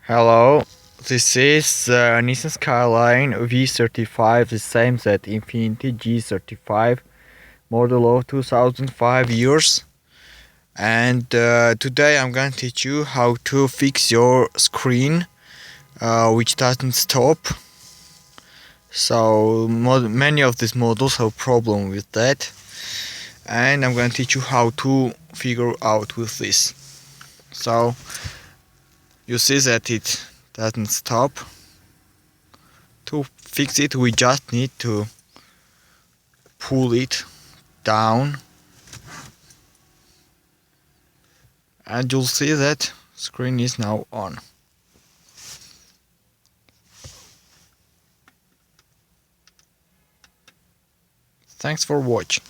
Hello, this is Nissan Skyline V35, the same as Infiniti G35, model of 2005 years. And today I'm going to teach you how to fix your screen which doesn't stop. So many of these models have problem with that, and I'm going to teach you how to figure out with this. So you see that it doesn't stop. To fix it, we just need to pull it down, and you'll see that screen is now on. Thanks for watching.